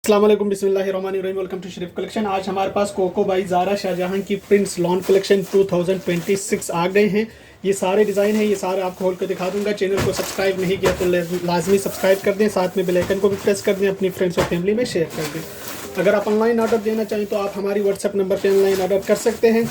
अस्सलाम वालेकुम बिस्मिल्लाहिर्रहमानिर्रहीम। Welcome to Sharif collection. आज हमारे पास कोको बाई ज़ारा शाहजहां की प्रिंट्स लॉन कलेक्शन 2026 आ गए हैं। ये सारे डिज़ाइन हैं, ये सारे आपको खोल कर दिखा दूंगा। चैनल को सब्सक्राइब नहीं किया तो लाजमी सब्सक्राइब कर दें, साथ में बेल आइकन को भी प्रेस कर दें, अपनी फ्रेंड्स और फैमिली में शेयर कर दें। अगर आप ऑनलाइन ऑर्डर देना चाहें तो आप हमारी व्हाट्सएप नंबर पर ऑनलाइन ऑर्डर कर सकते हैं।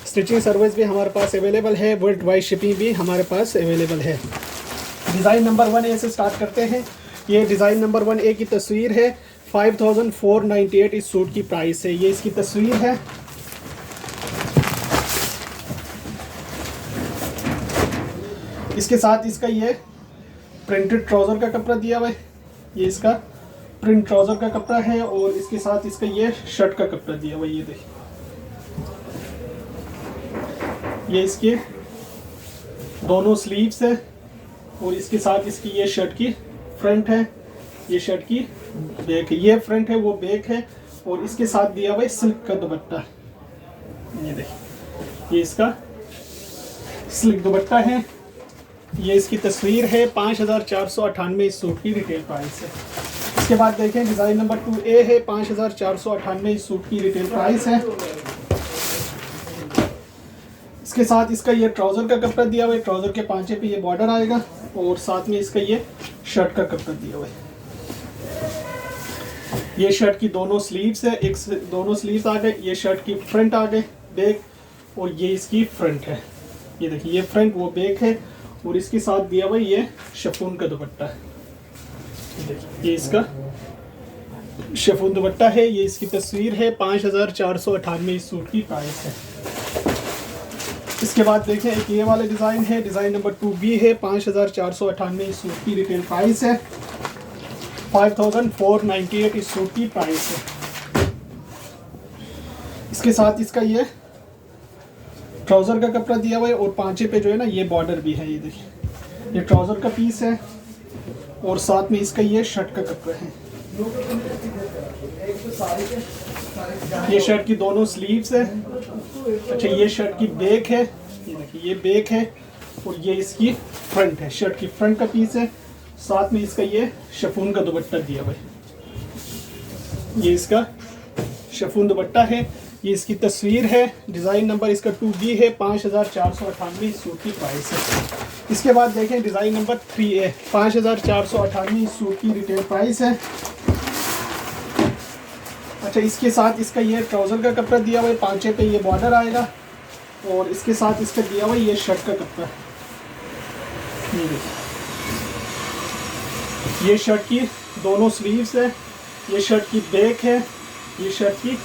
स्टिचिंग सर्विस भी हमारे पास अवेलेबल है, वर्ल्ड वाइड शिपिंग भी हमारे पास अवेलेबल है। डिज़ाइन नंबर 1A से स्टार्ट करते हैं। ये डिज़ाइन नंबर 1A की तस्वीर है। 5498 इस सूट की प्राइस है। ये इसकी तस्वीर है। इसके साथ इसका ये प्रिंटेड ट्राउज़र का कपड़ा दिया हुआ है। ये इसका प्रिंट ट्राउज़र का कपड़ा है और इसके साथ इसका ये शर्ट का कपड़ा दिया हुआ है। ये देखिए, ये इसके दोनों स्लीव्स है और इसके साथ इसकी ये शर्ट की फ्रंट है, ये शर्ट की बैक है। ये फ्रंट है, वो बैक है और इसके साथ दिया हुआ है सिल्क का दुपट्टा। ये देखिए, ये इसका सिल्क दुपट्टा है। ये इसकी तस्वीर है। 5498 इस सूट की रिटेल प्राइस है। इसके बाद देखें डिज़ाइन नंबर 2A है। 5498 इस सूट की रिटेल प्राइस है। इसके साथ इसका ये ट्राउज़र का कपड़ा दिया हुआ है। ट्राउज़र के पांचे पे ये बॉर्डर आएगा और साथ में इसका ये शर्ट का कपड़ा दिया हुआ है। ये शर्ट की दोनों स्लीव्स है, दोनों स्लीव्स आ गए। ये शर्ट की फ्रंट आ गए, बैक, और ये इसकी फ्रंट है। ये देखिए, ये फ्रंट वो बैक है और इसके साथ दिया हुआ ये शिफॉन का दुपट्टा है। देखिए, ये इसका शिफॉन दुपट्टा है। ये इसकी तस्वीर है। 5498 इस सूट की प्राइस है। इसके बाद देखें एक ये वाले डिज़ाइन है। डिज़ाइन नंबर 2B है। 5498 इस सूट की रिटेल प्राइस है। 5498 इस सूट की प्राइस है। इसके साथ इसका ये ट्राउज़र का कपड़ा दिया हुआ है और पांचे पे जो है ना ये बॉर्डर भी है। ये देखिए, ये ट्राउज़र का पीस है और साथ में इसका ये शर्ट का कपड़ा है। ये शर्ट की दोनों स्लीव्स है। अच्छा, ये शर्ट की बैक है। ये देखिए, ये बैक है और ये इसकी फ्रंट है। शर्ट की फ्रंट का पीस है। साथ में इसका ये शिफॉन का दुपट्टा दिया हुआ है। ये इसका शिफॉन दुपट्टा है। ये इसकी तस्वीर है। डिज़ाइन नंबर इसका 2B है। 5498 सूट की प्राइस है। इसके बाद देखें डिज़ाइन नंबर 3A। 5498 सूट की रिटेल प्राइस है। अच्छा, इसके साथ इसका ये ट्राउज़र का कपड़ा दिया हुआ है। पांचे पे ये बॉर्डर आएगा और इसके साथ इसका दिया हुआ ये शर्ट का कपड़ा है। ये शर्ट की दोनों स्लीव्स है। ये शर्ट की बैक है। ये शर्ट की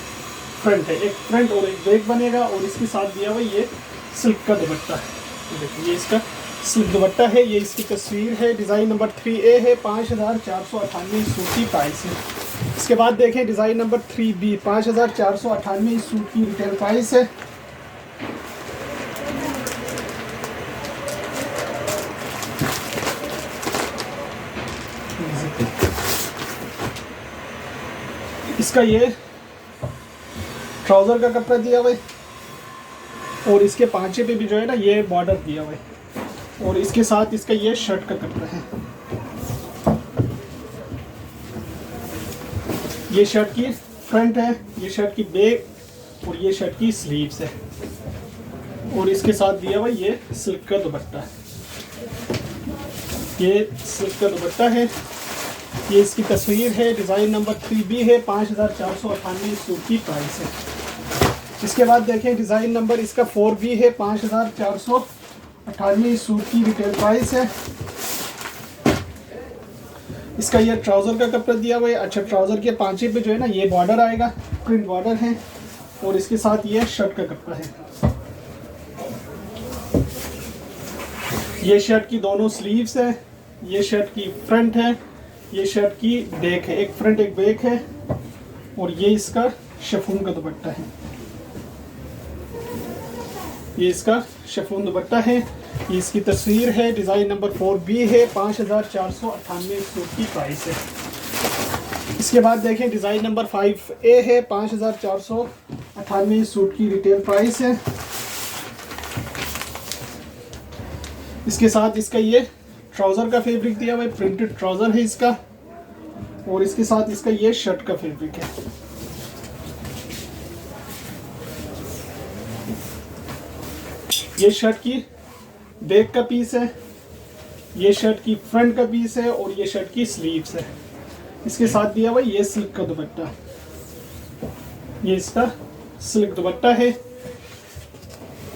फ्रंट है। एक फ्रंट और एक बैक बनेगा और इसके साथ दिया हुआ ये सिल्क का दुपट्टा है। देखिए, ये इसका सिल्क दुपट्टा है। ये इसकी तस्वीर है। डिज़ाइन नंबर 3A है। 5498 सूट की प्राइस है। इसके बाद देखें डिज़ाइन नंबर 3B। 5498 सूट की रिटेल प्राइस है। इसका ये ट्राउज़र का कपड़ा दिया हुआ है और इसके पांचे पे भी जो है ना ये बॉर्डर दिया हुआ है और इसके साथ इसका ये शर्ट का कपड़ा है। ये शर्ट की फ्रंट है, ये शर्ट की बैक और ये शर्ट की स्लीव्स है और इसके साथ दिया हुआ ये सिल्क का दुपट्टा है। ये सिल्क का दुपट्टा है। ये इसकी तस्वीर है। डिज़ाइन नंबर 3B है। 5498 सूट की प्राइस है। इसके बाद देखें डिज़ाइन नंबर इसका 4B है। 5498 सूट की रिटेल प्राइस है। इसका ये ट्राउज़र का कपड़ा दिया हुआ है। अच्छा, ट्राउज़र के पांचे पे जो है ना ये बॉर्डर आएगा, प्रिंट बॉर्डर है और इसके साथ ये शर्ट का कपड़ा है। ये शर्ट की दोनों स्लीव्स है। ये शर्ट की फ्रंट है, ये शर्ट की बैक है। एक फ्रंट एक बैक है और ये इसका शिफॉन का दुपट्टा है। ये इसका शिफॉन दुपट्टा है। ये इसकी तस्वीर है। डिज़ाइन नंबर 4B है। 5498 सूट की प्राइस है। इसके बाद देखें डिज़ाइन नंबर 5A है। 5498 सूट की रिटेल प्राइस है। इसके साथ इसका ये ट्राउज़र का फैब्रिक दिया हुआ है, प्रिंटेड ट्राउज़र है इसका। और इसके साथ इसका ये शर्ट का फैब्रिक है। ये शर्ट की बैक का पीस है, ये शर्ट की फ्रंट का पीस है और ये शर्ट की स्लीव्स है। इसके साथ दिया हुआ ये सिल्क का दुपट्टा, ये इसका सिल्क दुपट्टा है।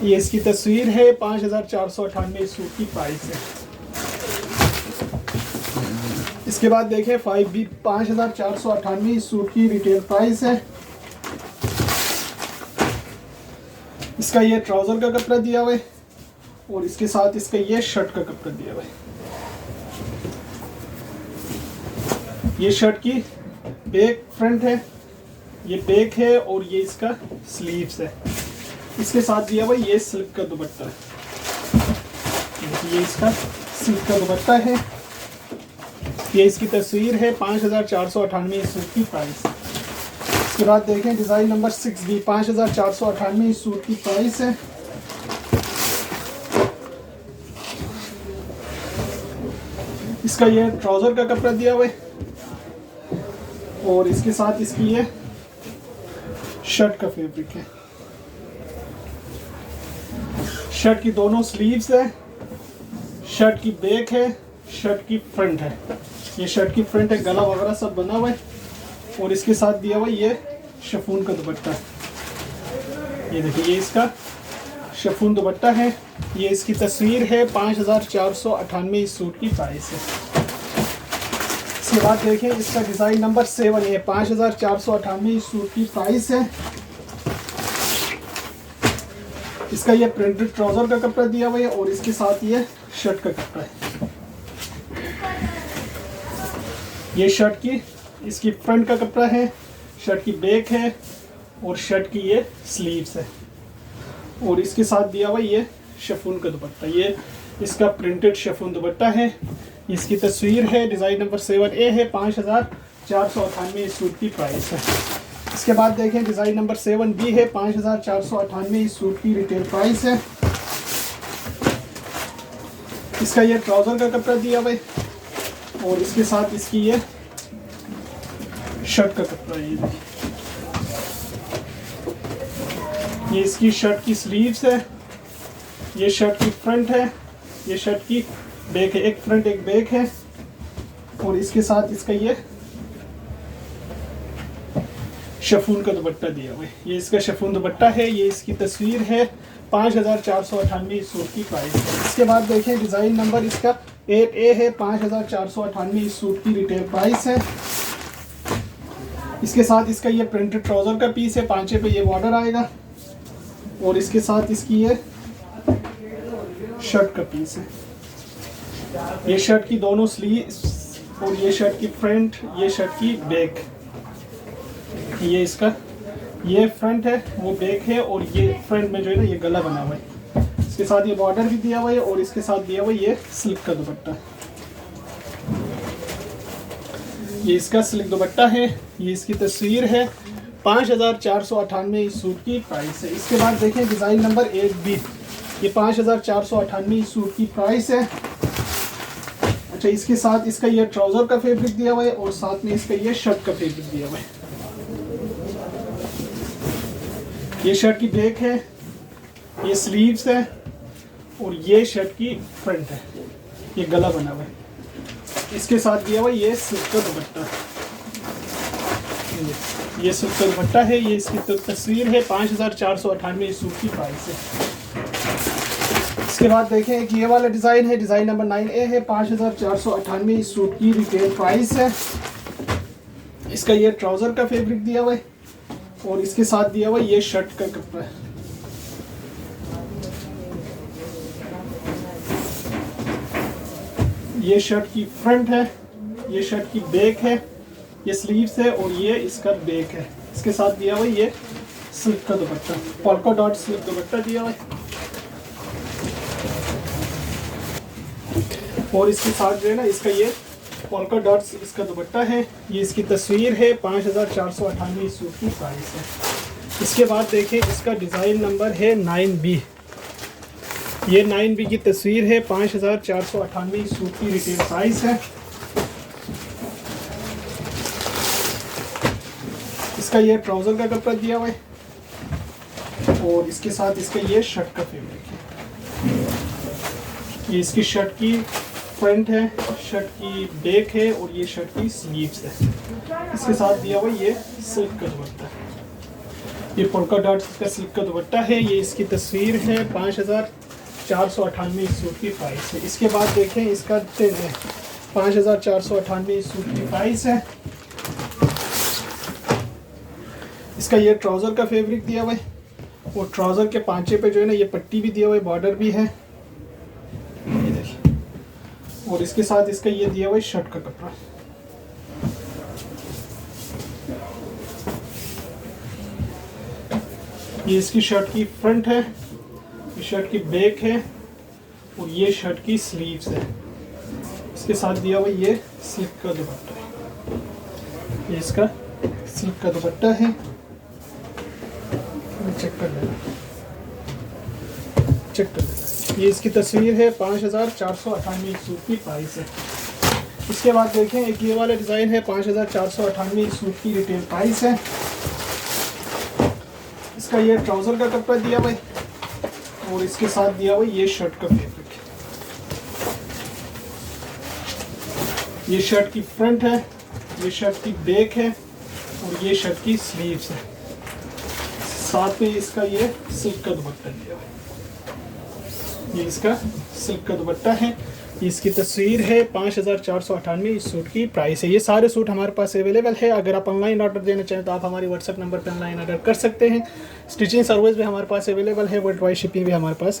ये इसकी तस्वीर है, 5498 इस सूट की प्राइस है। इसके बाद देखें 5B 5498 इस सूट की रिटेल प्राइस है। इसका ये ट्राउजर का कपड़ा दिया हुआ है और इसके साथ इसका ये शर्ट का कपड़ा दिया हुआ है। ये शर्ट की बैक फ्रंट है, ये बैक है और ये इसका स्लीव्स है। इसके साथ दिया हुआ ये सिल्क का दुपट्टा है, ये इसका सिल्क का दुपट्टा है। ये इसकी तस्वीर है, 5498 इस सूट की प्राइस। इसके बाद देखें डिज़ाइन नंबर 6B 5498 इस सूट की प्राइस है। इसका ये ट्राउज़र का कपड़ा दिया हुआ है और इसके साथ इसकी ये शर्ट का फैब्रिक है। शर्ट की दोनों स्लीव्स है, शर्ट की बैक है, शर्ट की फ्रंट है। ये शर्ट की फ्रंट है, गला वगैरह सब बना हुआ है और इसके साथ दिया हुआ ये शिफॉन का दुपट्टा है। ये देखिए, ये इसका शिफॉन दुपट्टा है। ये इसकी तस्वीर है, 5498 इस सूट की प्राइस है। इसके बाद देखें इसका डिज़ाइन नंबर 7 है, 5498 इस सूट की प्राइस है। इसका ये प्रिंटेड ट्राउजर का कपड़ा दिया हुआ है और इसके साथ ये शर्ट का कपड़ा है। ये शर्ट की इसकी फ्रंट का कपड़ा है, शर्ट की बैक है और शर्ट की ये स्लीव्स है और इसके साथ दिया हुआ ये शिफॉन का दुपट्टा। ये इसका प्रिंटेड शिफॉन दुपट्टा है। इसकी तस्वीर है, डिज़ाइन नंबर 7A है, 5498 इस सूट की प्राइस है। इसके बाद देखें डिज़ाइन नंबर 7B है, 5498 इस सूट की रिटेल प्राइस है। इसका ये ट्राउज़र का कपड़ा दिया हुआ है और इसके साथ इसकी ये शर्ट का कपड़ा है। ये इसकी शर्ट की स्लीव्स है, ये शर्ट की फ्रंट है, ये शर्ट की बैक है, एक फ्रंट एक बैक है और इसके साथ इसका ये शिफॉन का दुपट्टा दिया हुआ है। ये इसका शिफॉन दुपट्टा है। ये इसकी तस्वीर है, 5498 इस सूट की प्राइस है। इसके बाद देखें डिज़ाइन नंबर इसका 8A है, 5498 इस सूट की रिटेल प्राइस है। इसके साथ इसका ये प्रिंटेड ट्राउज़र का पीस है, पांचे पे ये बॉर्डर आएगा और इसके साथ इसकी ये शर्ट का पीस है। ये शर्ट की दोनों स्लीव और ये शर्ट की फ्रंट, ये शर्ट की बैक। ये इसका ये फ्रंट है, वो बैक है और ये फ्रंट में जो है ना ये गला बना हुआ है। इसके साथ ये बॉर्डर भी दिया हुआ है और इसके साथ दिया हुआ है ये सिल्क का दुपट्टा। ये इसका सिल्क दुपट्टा है। ये इसकी तस्वीर है, 5498 इस सूट की प्राइस है। इसके बाद देखें डिज़ाइन नंबर 8B, ये 5498 इस सूट की प्राइस है। अच्छा, इसके साथ इसका ये ट्राउज़र का फैब्रिक दिया हुआ है और साथ में इसका ये शर्ट का फैब्रिक दिया हुआ है। ये शर्ट की बैक है, ये स्लीव्स है और ये शर्ट की फ्रंट है, ये गला बना हुआ है। इसके साथ दिया हुआ ये सिल्क का दुपट्टा, ये सिल्क का दुपट्टा है। ये इसकी तस्वीर है, 5498 इस सूट की प्राइस है। इसके बाद देखें एक ये वाला डिज़ाइन है, डिज़ाइन नंबर 9A है, 5498 इस सूट की रिटेल प्राइस है। इसका ये ट्राउज़र का फैब्रिक दिया हुआ है और इसके साथ दिया हुआ ये शर्ट का कपड़ा है। ये शर्ट की फ्रंट है, ये शर्ट की बैक है, ये स्लीव्स है और ये इसका बैक है। इसके साथ दिया हुआ ये सिल्क का दुपट्टा, पोल्का डॉट सिल्क दुपट्टा दिया हुआ है और इसके साथ जो है ना इसका ये पोल्का डॉट्स इसका दुपट्टा है। ये इसकी तस्वीर है, 5498 इस सूट की प्राइस है। इसके बाद देखें इसका डिज़ाइन नंबर है 9B। ये 9B की तस्वीर है, 5498 इस सूट की रिटेल प्राइस है। इसका ये ट्राउज़र का कपड़ा दिया हुआ है और इसके साथ इसका ये शर्ट का फैब्रिक है। ये इसकी शर्ट की फ्रंट है, शर्ट की बैक है और ये शर्ट की स्लीव्स है। इसके साथ दिया हुआ ये सिल्क का दुपट्टा है, ये पोल्का डॉट का सिल्क का दुपट्टा है। ये इसकी तस्वीर है 5498 इस सूट की प्राइस है। इसके बाद देखें इसका 5498 इस सूट की प्राइस है। इसका ये ट्राउज़र का फैब्रिक दिया हुआ है और ट्राउज़र के पांचे पे जो है ना ये पट्टी भी दिया हुआ है, बॉर्डर भी है, ये देखिए। और इसके साथ इसका ये दिया हुआ है शर्ट का कपड़ा। ये इसकी शर्ट की फ्रंट है, ये शर्ट की बैक है और ये शर्ट की स्लीव्स है। इसके साथ दिया हुआ ये सिल्क का दुपट्टा है, ये इसका सिल्क का दुपट्टा है। चेक कर लेना, चेक कर लेना। ये इसकी तस्वीर है 5498 सूट की प्राइस है। इसके बाद देखें एक ये वाला डिज़ाइन है 5498 सूट की रिटेल प्राइस है। इसका ये ट्राउज़र का कपड़ा दिया हुआ है और इसके साथ दिया हुआ ये शर्ट का फैब्रिक है। ये शर्ट की फ्रंट है, ये शर्ट की बैक है और ये शर्ट की स्लीव्स है। साथ में इसका ये सिल्क का दुपट्टा दिया हुआ है, ये इसका सिल्क का दुपट्टा है। इसकी तस्वीर है 5498 इस सूट की प्राइस है। ये सारे सूट हमारे पास अवेलेबल है। अगर आप ऑनलाइन ऑर्डर देना चाहें तो आप हमारे व्हाट्सएप नंबर पर ऑनलाइन ऑर्डर कर सकते हैं। स्टिचिंग सर्विस भी हमारे पास अवेलेबल है, वर्ल्ड वाइड शिपिंग भी हमारे पास